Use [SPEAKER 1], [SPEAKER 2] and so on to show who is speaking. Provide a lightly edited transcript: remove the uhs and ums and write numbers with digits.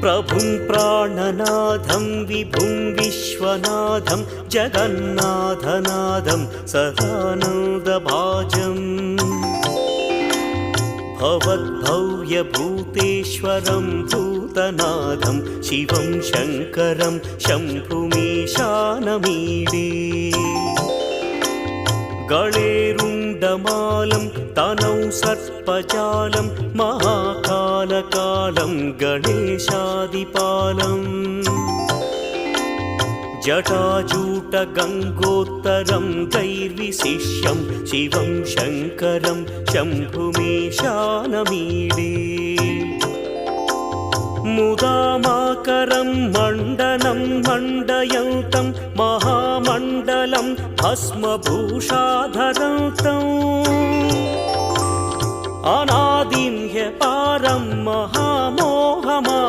[SPEAKER 1] प्रभुं प्राणनाथं विभुं विश्वनाथं जगन्नाथनाथं सदानन्दभाजम् भवद्भव्यभूतेश्वरं भूतनाथं शिवं शङ्करं शम्भुमीशानमीडे गळेरुण्डमालं तनौ सर्पजालं महाकालकालं गणेशादिपालम् जटाजूटगङ्गोत्तरं दैर्विशिष्यं शिवं शङ्करं शम्भुमीशानमीडे मुदामाकरं मण्डनं मण्डयन्तं महामण्डलं भस्मभूषाधरन्तम् अनादिं ह्यपारं महामोहमा